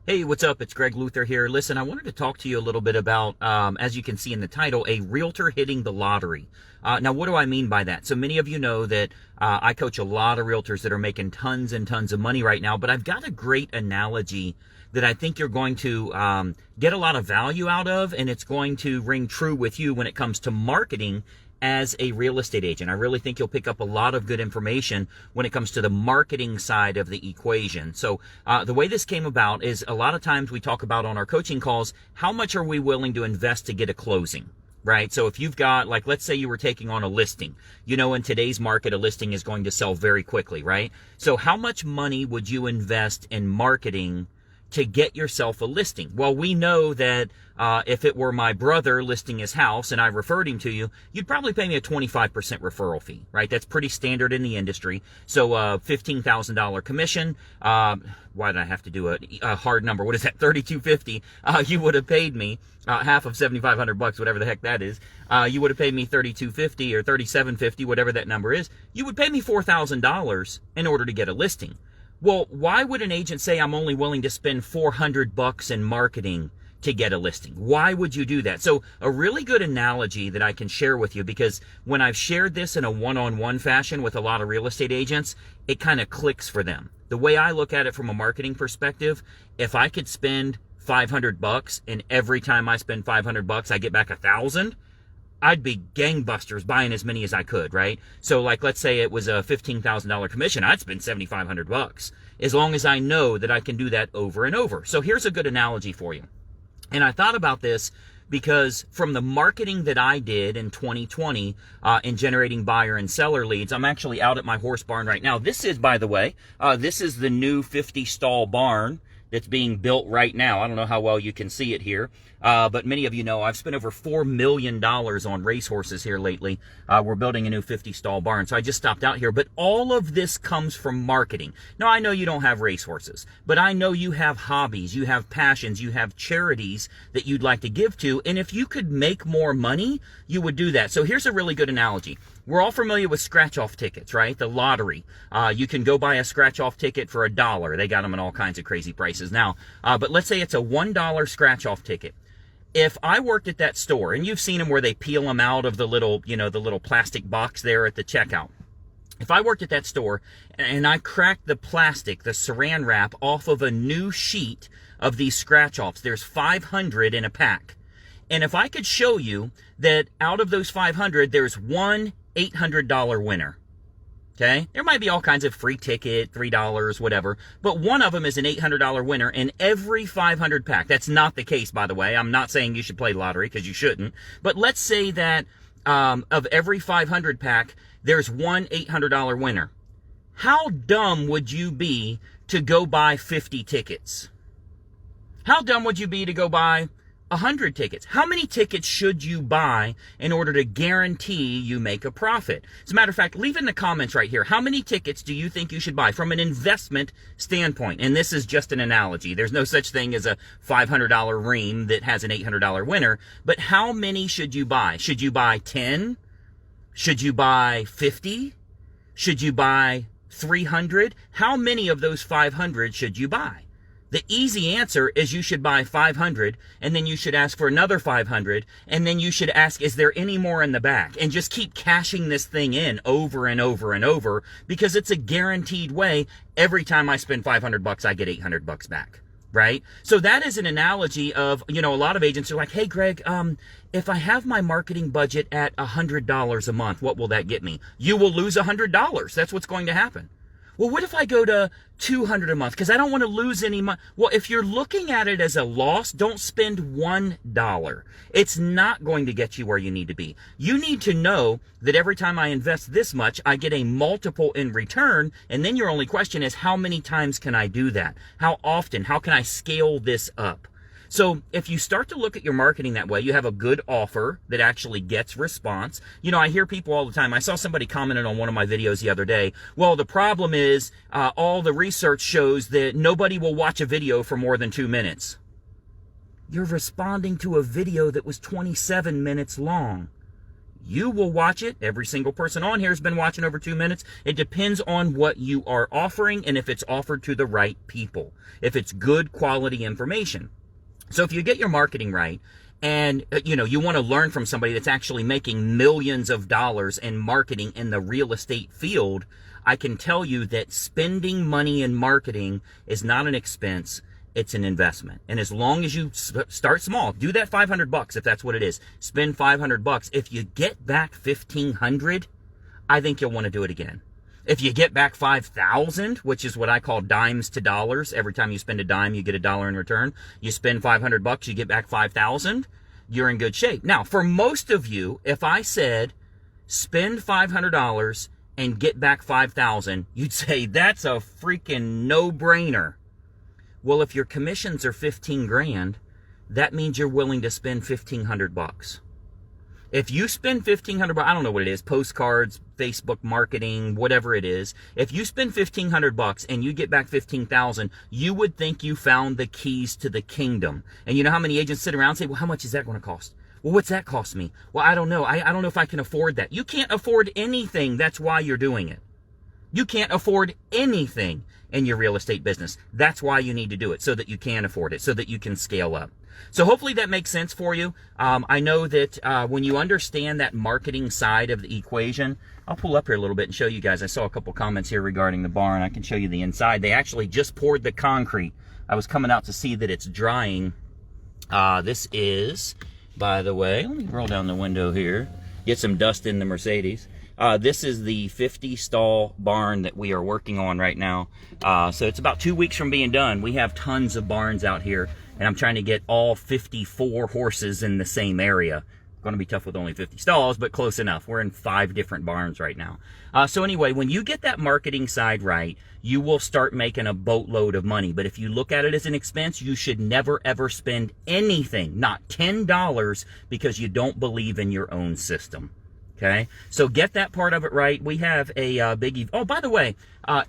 Hey, what's up? It's Greg Luther here. Listen, I wanted to talk to you a little bit about, as you can see in the title, a realtor hitting the lottery. Now, what do I mean by that? So many of you know that I coach a lot of realtors that are making tons and tons of money right now, but I've got a great analogy that I think you're going to get a lot of value out of, and it's going to ring true with you when it comes to marketing as a real estate agent. I really think you'll pick up a lot of good information when it comes to the marketing side of the equation. So the way this came about is a lot of times we talk about on our coaching calls, how much are we willing to invest to get a closing? Right? So if you've got, like, let's say you were taking on a listing, you know, in today's market, a listing is going to sell very quickly, right? So how much money would you invest in marketing to get yourself a listing? Well, we know that if it were my brother listing his house and I referred him to you, you'd probably pay me a 25% referral fee, right? That's pretty standard in the industry. So $15,000 commission. Why did I have to do a hard number? What is that? $3,250. You would have paid me half of $7,500, whatever the heck that is. You would have paid me $3,250 or $3,750, whatever that number is. You would pay me $4,000 in order to get a listing. Well, why would an agent say I'm only willing to spend $400 in marketing to get a listing? Why would you do that? So a really good analogy that I can share with you, because when I've shared this in a one-on-one fashion with a lot of real estate agents, it kind of clicks for them. The way I look at it from a marketing perspective, if I could spend $500 and every time I spend $500 I get back $1,000, I'd be gangbusters buying as many as I could, right? So like, let's say it was a $15,000 commission. I'd spend $7,500 as long as I know that I can do that over and over. So here's a good analogy for you. And I thought about this because from the marketing that I did in 2020 in generating buyer and seller leads, I'm actually out at my horse barn right now. This is, by the way, this is the new 50-stall barn that's being built right now. I don't know how well you can see it here, but many of you know I've spent over $4 million on racehorses here lately. We're building a new 50-stall barn, so I just stopped out here. But all of this comes from marketing. Now, I know you don't have racehorses, but I know you have hobbies, you have passions, you have charities that you'd like to give to, and if you could make more money, you would do that. So here's a really good analogy. We're all familiar with scratch-off tickets, right? The lottery. You can go buy a scratch-off ticket for $1. They got them in all kinds of crazy prices now. But let's say it's a $1 scratch-off ticket. If I worked at that store, and you've seen them where they peel them out of the little, the little plastic box there at the checkout. If I worked at that store and I cracked the plastic, the saran wrap off of a new sheet of these scratch-offs, there's 500 in a pack. And if I could show you that out of those 500, there's one $800 winner, okay? There might be all kinds of free ticket, $3, whatever, but one of them is an $800 winner in every 500 pack. That's not the case, by the way. I'm not saying you should play lottery, because you shouldn't. But let's say that of every 500 pack, there's one $800 winner. How dumb would you be to go buy 50 tickets? How dumb would you be to go buy 100 tickets? How many tickets should you buy in order to guarantee you make a profit? As a matter of fact, leave in the comments right here, how many tickets do you think you should buy from an investment standpoint? And this is just an analogy. There's no such thing as a $500 ream that has an $800 winner, but how many should you buy? Should you buy 10? Should you buy 50? Should you buy 300? How many of those 500 should you buy? The easy answer is you should buy 500, and then you should ask for another 500, and then you should ask, is there any more in the back? And just keep cashing this thing in over and over and over, because it's a guaranteed way. Every time I spend $500, I get $800 back, right? So that is an analogy of, a lot of agents are like, hey, Greg, if I have my marketing budget at $100 a month, what will that get me? You will lose $100. That's what's going to happen. Well, what if I go to $200 a month? Because I don't want to lose any money. Well, if you're looking at it as a loss, don't spend $1. It's not going to get you where you need to be. You need to know that every time I invest this much, I get a multiple in return. And then your only question is, how many times can I do that? How often? How can I scale this up? So if you start to look at your marketing that way, you have a good offer that actually gets response. I hear people all the time. I saw somebody commented on one of my videos the other day. Well, the problem is all the research shows that nobody will watch a video for more than 2 minutes. You're responding to a video that was 27 minutes long. You will watch it. Every single person on here has been watching over 2 minutes. It depends on what you are offering and if it's offered to the right people, if it's good quality information. So if you get your marketing right, and you want to learn from somebody that's actually making millions of dollars in marketing in the real estate field, I can tell you that spending money in marketing is not an expense, it's an investment. And as long as you start small, do that $500 if that's what it is. Spend $500. If you get back $1,500, I think you'll want to do it again. If you get back $5,000, which is what I call dimes to dollars, every time you spend a dime, you get a dollar in return. You spend $500, you get back $5,000, you're in good shape. Now, for most of you, if I said spend $500 and get back $5,000, you'd say that's a freaking no-brainer. Well, if your commissions are 15 grand, that means you're willing to spend $1,500. If you spend $1,500, I don't know what it is, postcards, Facebook marketing, whatever it is. If you spend $1,500 and you get back 15,000, you would think you found the keys to the kingdom. And you know how many agents sit around and say, well, how much is that going to cost? Well, what's that cost me? Well, I don't know. I don't know if I can afford that. You can't afford anything. That's why you're doing it. You can't afford anything in your real estate business. That's why you need to do it, so that you can afford it, so that you can scale up. So hopefully that makes sense for you. I know that when you understand that marketing side of the equation, I'll pull up here a little bit and show you guys. I saw a couple comments here regarding the barn. I can show you the inside. They actually just poured the concrete. I was coming out to see that it's drying. This is, by the way, let me roll down the window here, get some dust in the Mercedes. This is the 50 stall barn that we are working on right now. So it's about 2 weeks from being done. We have tons of barns out here, and I'm trying to get all 54 horses in the same area. Going to be tough with only 50 stalls, but close enough. We're in 5 different barns right now. So anyway, when you get that marketing side right, you will start making a boatload of money. But if you look at it as an expense, you should never ever spend anything, not $10, because you don't believe in your own system. Okay, so get that part of it right. We have a big... Oh, by the way,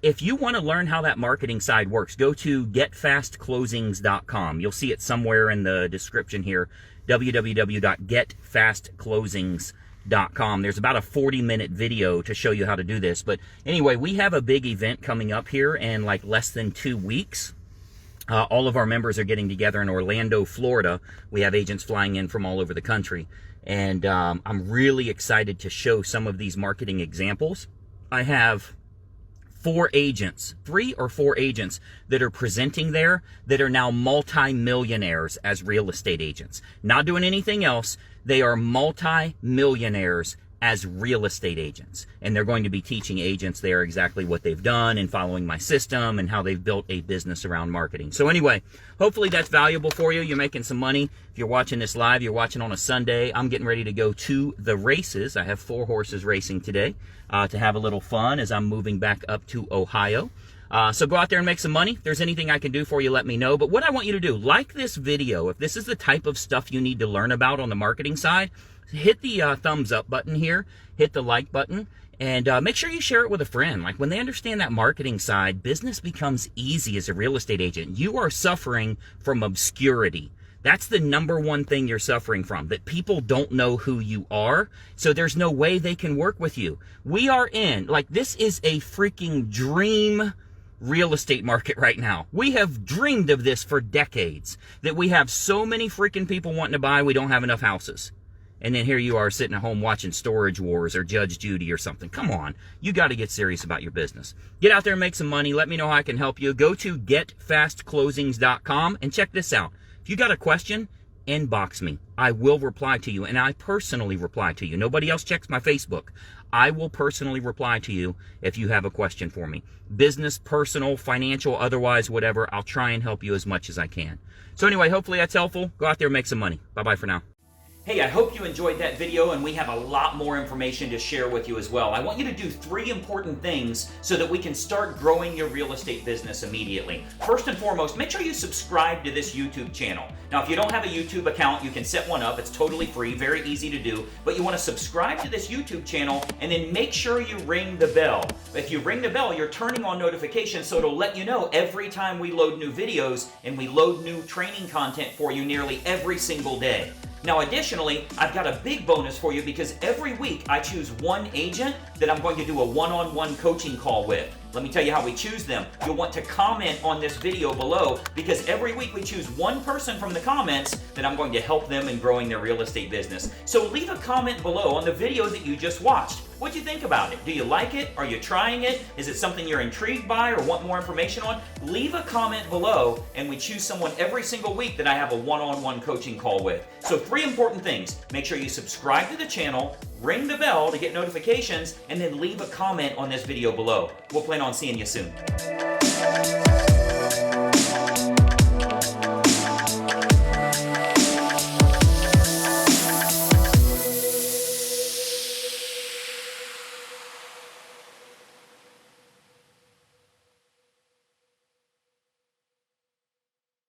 if you want to learn how that marketing side works, go to getfastclosings.com. You'll see it somewhere in the description here, www.getfastclosings.com. There's about a 40-minute video to show you how to do this. But anyway, we have a big event coming up here in like less than 2 weeks. All of our members are getting together in Orlando, Florida. We have agents flying in from all over the country. And I'm really excited to show some of these marketing examples. I have 3 or 4 agents that are presenting there that are now multi-millionaires as real estate agents. Not doing anything else. They are multi-millionaires as real estate agents. And they're going to be teaching agents there exactly what they've done and following my system and how they've built a business around marketing. So anyway, hopefully that's valuable for you. You're making some money. If you're watching this live, you're watching on a Sunday. I'm getting ready to go to the races. I have 4 horses racing today to have a little fun as I'm moving back up to Ohio. So go out there and make some money. If there's anything I can do for you, let me know. But what I want you to do, like this video, if this is the type of stuff you need to learn about on the marketing side, hit the thumbs up button here, hit the like button, and make sure you share it with a friend. Like, when they understand that marketing side, business becomes easy as a real estate agent. You are suffering from obscurity. That's the number one thing you're suffering from, that people don't know who you are, so there's no way they can work with you. We are in, like, this is a freaking dream real estate market right now. We have dreamed of this for decades, that we have so many freaking people wanting to buy, we don't have enough houses. And then here you are sitting at home watching Storage Wars or Judge Judy or something. Come on. You got to get serious about your business. Get out there and make some money. Let me know how I can help you. Go to getfastclosings.com and check this out. If you got a question, inbox me. I will reply to you, and I personally reply to you. Nobody else checks my Facebook. I will personally reply to you if you have a question for me. Business, personal, financial, otherwise, whatever. I'll try and help you as much as I can. So anyway, hopefully that's helpful. Go out there and make some money. Bye-bye for now. Hey, I hope you enjoyed that video, and we have a lot more information to share with you as well. I want you to do 3 important things so that we can start growing your real estate business immediately. First and foremost, make sure you subscribe to this YouTube channel. Now, if you don't have a YouTube account, you can set one up. It's totally free, very easy to do. But you want to subscribe to this YouTube channel, and then make sure you ring the bell. If you ring the bell, you're turning on notifications, so it'll let you know every time we load new videos, and we load new training content for you nearly every single day. Now, additionally, I've got a big bonus for you because every week I choose one agent that I'm going to do a one-on-one coaching call with. Let me tell you how we choose them. You'll want to comment on this video below because every week we choose one person from the comments that I'm going to help them in growing their real estate business. So leave a comment below on the video that you just watched. What'd you think about it? Do you like it? Are you trying it? Is it something you're intrigued by or want more information on? Leave a comment below and we choose someone every single week that I have a one-on-one coaching call with. So 3 important things. Make sure you subscribe to the channel, ring the bell to get notifications, and then leave a comment on this video below. We'll plan on seeing you soon.